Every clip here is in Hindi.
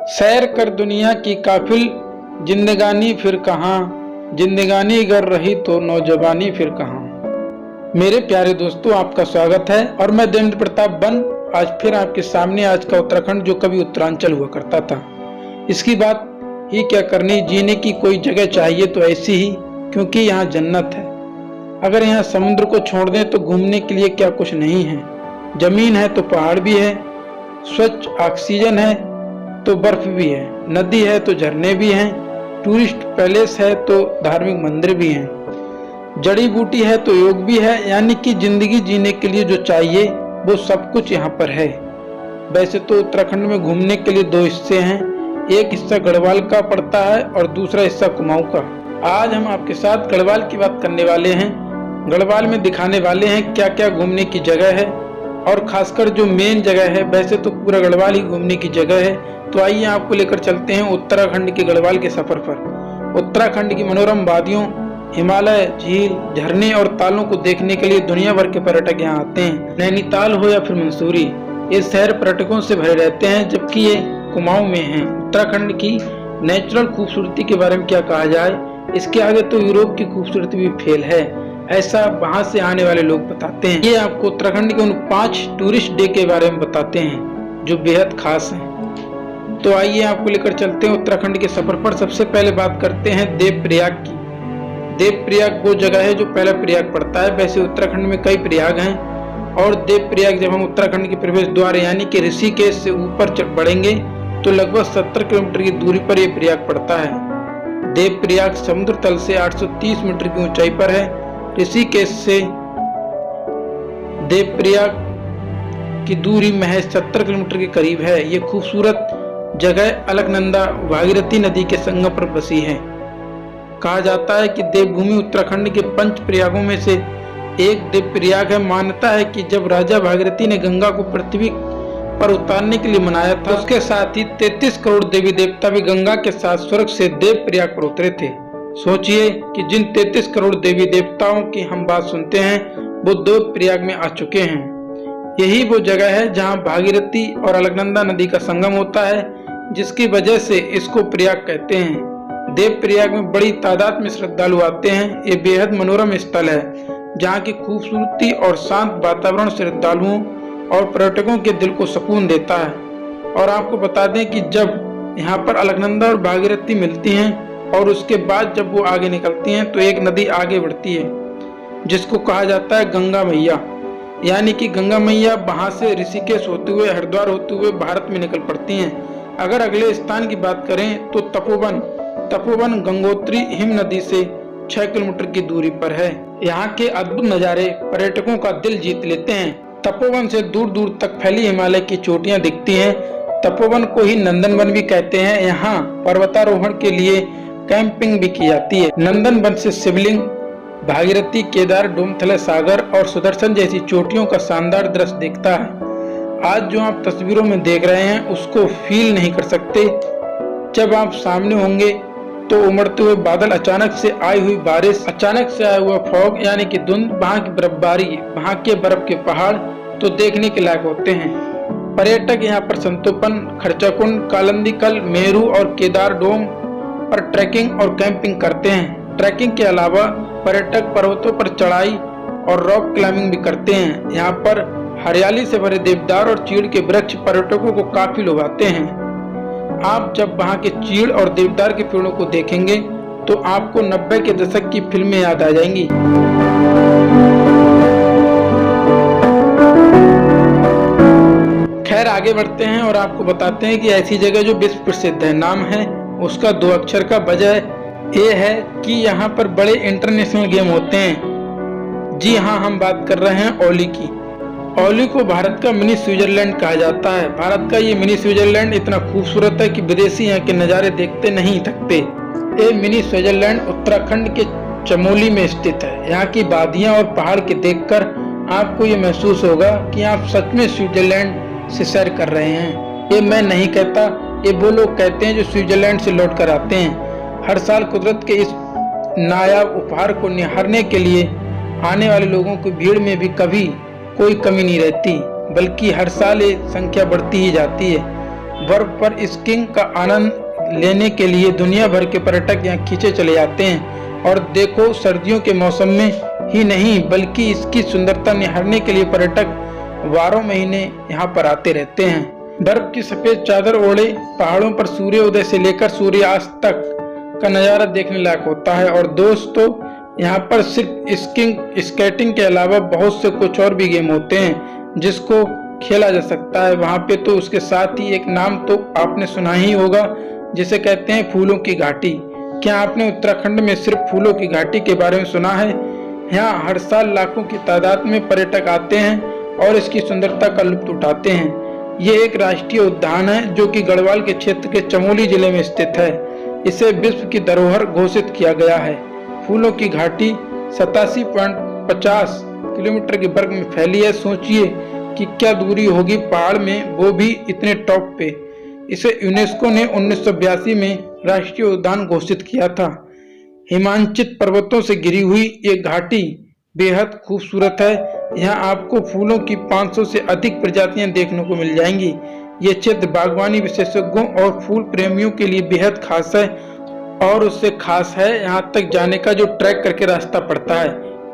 सैर कर दुनिया की काफिल, जिंदगानी फिर कहाँ, जिंदगानी गर रही तो नौजवानी फिर कहाँ। मेरे प्यारे दोस्तों, आपका स्वागत है और मैं देवेंद्र प्रताप बन आज फिर आपके सामने आज का उत्तराखंड जो कभी उत्तरांचल हुआ करता था, इसकी बात ही क्या करनी। जीने की कोई जगह चाहिए तो ऐसी ही, क्योंकि यहाँ जन्नत है। अगर यहाँ समुद्र को छोड़ दें तो घूमने के लिए क्या कुछ नहीं है। जमीन है तो पहाड़ भी है, स्वच्छ ऑक्सीजन है तो बर्फ भी है, नदी है तो झरने भी हैं, टूरिस्ट पैलेस है तो धार्मिक मंदिर भी हैं, जड़ी बूटी है तो योग भी है। यानी कि जिंदगी जीने के लिए जो चाहिए वो सब कुछ यहाँ पर है। वैसे तो उत्तराखंड में घूमने के लिए दो हिस्से हैं, एक हिस्सा गढ़वाल का पड़ता है और दूसरा हिस्सा कुमाऊं का। आज हम आपके साथ गढ़वाल की बात करने वाले हैं। गढ़वाल में दिखाने वाले हैं क्या क्या घूमने की जगह है, और खासकर जो मेन जगह है। वैसे तो पूरा गढ़वाल ही घूमने की जगह है, तो आइए आपको लेकर चलते हैं उत्तराखंड के गढ़वाल के सफर पर। उत्तराखंड की मनोरम वादियों, हिमालय, झील, झरने और तालों को देखने के लिए दुनिया भर के पर्यटक यहाँ आते हैं। नैनीताल हो या फिर मंसूरी, ये शहर पर्यटकों से भरे रहते हैं, जबकि ये कुमाऊं में है। उत्तराखंड की नेचुरल खूबसूरती के बारे में क्या कहा जाए, इसके आगे तो यूरोप की खूबसूरती भी फेल है, ऐसा वहां से आने वाले लोग बताते हैं। ये आपको उत्तराखंड के उन 5 टूरिस्ट डे के बारे में बताते हैं जो बेहद खास हैं। तो आइए आपको लेकर चलते हैं उत्तराखंड के सफर पर। सबसे पहले बात करते हैं देवप्रयाग की। देवप्रयाग वो जगह है जो पहला प्रयाग पड़ता है। वैसे उत्तराखंड में कई प्रयाग हैं, और देवप्रयाग जब हम उत्तराखंड के प्रवेश द्वार यानी कि ऋषिकेश से ऊपर बढ़ेंगे तो लगभग 70 किलोमीटर की दूरी पर यह प्रयाग पड़ता है। देवप्रयाग समुद्र तल से 830 मीटर की ऊंचाई पर है। ऋषिकेश से देवप्रयाग की दूरी महज 70 किलोमीटर के करीब है। ये खूबसूरत जगह अलकनंदा भागीरथी नदी के संगम पर बसी है। कहा जाता है कि देवभूमि उत्तराखंड के 5 प्रयागों में से एक देवप्रयाग है। मान्यता है कि जब राजा भागीरथी ने गंगा को पृथ्वी पर उतारने के लिए मनाया था, उसके साथ ही 33 करोड़ देवी देवता भी गंगा के साथ स्वर्ग से देवप्रयाग पर उतरे थे। सोचिए कि जिन 33 करोड़ देवी देवताओं की हम बात सुनते हैं वो देवप्रयाग में आ चुके हैं। यही वो जगह है जहां भागीरथी और अलकनंदा नदी का संगम होता है, जिसकी वजह से इसको प्रयाग कहते हैं। देवप्रयाग में बड़ी तादाद में श्रद्धालु आते हैं। ये बेहद मनोरम स्थल है जहाँ की खूबसूरती और शांत वातावरण श्रद्धालुओं और पर्यटकों के दिल को सुकून देता है। और आपको बता दें कि जब यहाँ पर अलकनंदा और भागीरथी मिलती हैं और उसके बाद जब वो आगे निकलती हैं तो एक नदी आगे बढ़ती है जिसको कहा जाता है गंगा मैया। यानी कि गंगा मैया वहां से ऋषिकेश होते हुए हरिद्वार होते हुए भारत में निकल पड़ती हैं। अगर अगले स्थान की बात करें तो तपोवन गंगोत्री हिम नदी से 6 किलोमीटर की दूरी पर है। यहाँ के अद्भुत नज़ारे पर्यटकों का दिल जीत लेते हैं। तपोवन से दूर दूर तक फैली हिमालय की चोटियां दिखती हैं। तपोवन को ही नंदनवन भी कहते हैं। यहाँ पर्वतारोहण के लिए कैंपिंग भी की जाती है। नंदनवन से शिवलिंग, भागीरथी, केदार, डोमथले सागर और सुदर्शन जैसी चोटियों का शानदार दृश्य दिखता है। आज जो आप तस्वीरों में देख रहे हैं उसको फील नहीं कर सकते। जब आप सामने होंगे तो उमड़ते हुए बादल, अचानक से आई हुई बारिश, अचानक से आया हुआ फॉग यानी कि धुंध, वहाँ की बर्फबारी, वहाँ के बर्फ के पहाड़ तो देखने के लायक होते हैं। पर्यटक यहाँ पर संतोपन, खर्चाकुंड, कालंदीकल, मेरू और केदार डोम पर ट्रैकिंग और कैंपिंग करते हैं। ट्रैकिंग के अलावा पर्यटक पर्वतों पर चढ़ाई और रॉक क्लाइंबिंग भी करते हैं। यहाँ पर हरियाली से भरे देवदार और चीड़ के वृक्ष पर्यटकों को काफी लुभाते हैं। आप जब वहाँ के चीड़ और देवदार के पेड़ों को देखेंगे तो आपको 90 के दशक की फिल्में याद आ जाएंगी। खैर आगे बढ़ते हैं और आपको बताते हैं कि ऐसी जगह जो विश्व प्रसिद्ध है। नाम है उसका 2 अक्षर का। वजह ये है कि यहाँ पर बड़े इंटरनेशनल गेम होते हैं। जी हाँ, हम बात कर रहे हैं ओली की। ओली को भारत का मिनी स्विट्जरलैंड कहा जाता है। भारत का ये मिनी स्विट्जरलैंड इतना खूबसूरत है कि विदेशी यहाँ के नज़ारे देखते नहीं थकते। ये मिनी स्विट्जरलैंड उत्तराखंड के चमोली में स्थित है। यहाँ की वादियाँ और पहाड़ के देखकर आपको ये महसूस होगा कि आप सच में स्विट्जरलैंड से सैर कर रहे हैं। ये मैं नहीं कहता, ये वो लोग कहते हैं जो स्विट्जरलैंड से लौट कर आते हैं। हर साल कुदरत के इस नायाब उपहार को निहारने के लिए आने वाले लोगों की भीड़ में भी कभी कोई कमी नहीं रहती, बल्कि हर साल ये संख्या बढ़ती ही जाती है। बर्फ पर स्कीइंग का आनंद लेने के लिए दुनिया भर के पर्यटक यहाँ खींचे चले जाते हैं। और देखो, सर्दियों के मौसम में ही नहीं बल्कि इसकी सुंदरता निहारने के लिए पर्यटक 12 महीने यहाँ पर आते रहते हैं। बर्फ की सफेद चादर ओढ़े पहाड़ों पर सूर्योदय से लेकर सूर्यास्त तक का नजारा देखने लायक होता है। और दोस्तों, यहाँ पर सिर्फ स्कीइंग स्केटिंग के अलावा बहुत से कुछ और भी गेम होते हैं जिसको खेला जा सकता है वहाँ पे। तो उसके साथ ही एक नाम तो आपने सुना ही होगा जिसे कहते हैं फूलों की घाटी। क्या आपने उत्तराखंड में सिर्फ फूलों की घाटी के बारे में सुना है? यहाँ हर साल लाखों की तादाद में पर्यटक आते हैं और इसकी सुंदरता का लुत्फ उठाते हैं। ये एक राष्ट्रीय उद्यान है जो कि गढ़वाल के क्षेत्र के चमोली जिले में स्थित है। इसे विश्व की धरोहर घोषित किया गया है। फूलों की घाटी 87.50 किलोमीटर के वर्ग में फैली है। सोचिए कि क्या दूरी होगी पहाड़ में, वो भी इतने टॉप पे। इसे यूनेस्को ने 1982 में राष्ट्रीय उद्यान घोषित किया था। हिमांचित पर्वतों से घिरी हुई ये घाटी बेहद खूबसूरत है। यहाँ आपको फूलों की 500 से अधिक प्रजातियां देखने को मिल जाएंगी। ये क्षेत्र बागवानी विशेषज्ञों और फूल प्रेमियों के लिए बेहद खास है। और उससे खास है यहाँ तक जाने का जो ट्रैक करके रास्ता पड़ता है,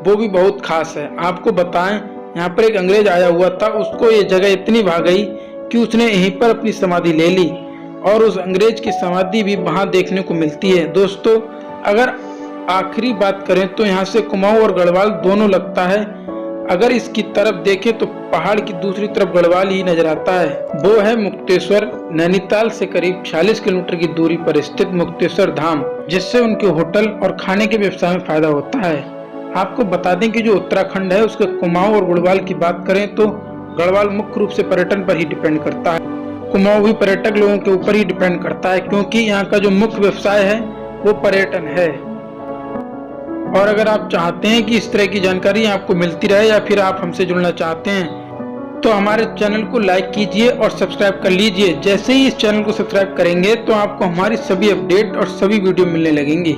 वो भी बहुत खास है। आपको बताएं, यहाँ पर एक अंग्रेज आया हुआ था, उसको ये जगह इतनी भा गई कि उसने यहीं पर अपनी समाधि ले ली और उस अंग्रेज की समाधि भी वहाँ देखने को मिलती है। दोस्तों, अगर आखिरी बात करें तो यहाँ से कुमाऊं और गढ़वाल दोनों लगता है। अगर इसकी तरफ देखें तो पहाड़ की दूसरी तरफ गढ़वाल ही नजर आता है। वो है मुक्तेश्वर। नैनीताल से करीब 46 किलोमीटर की दूरी पर स्थित मुक्तेश्वर धाम, जिससे उनके होटल और खाने के व्यवसाय में फायदा होता है। आपको बता दें कि जो उत्तराखंड है उसके कुमाऊं और गढ़वाल की बात करें तो गढ़वाल मुख्य रूप से पर्यटन पर ही डिपेंड करता है। कुमाऊं भी पर्यटक लोगों के ऊपर ही डिपेंड करता है क्योंकि यहाँ का जो मुख्य व्यवसाय है वो पर्यटन है। और अगर आप चाहते हैं कि इस तरह की जानकारी आपको मिलती रहे या फिर आप हमसे जुड़ना चाहते हैं तो हमारे चैनल को लाइक कीजिए और सब्सक्राइब कर लीजिए। जैसे ही इस चैनल को सब्सक्राइब करेंगे तो आपको हमारी सभी अपडेट और सभी वीडियो मिलने लगेंगी।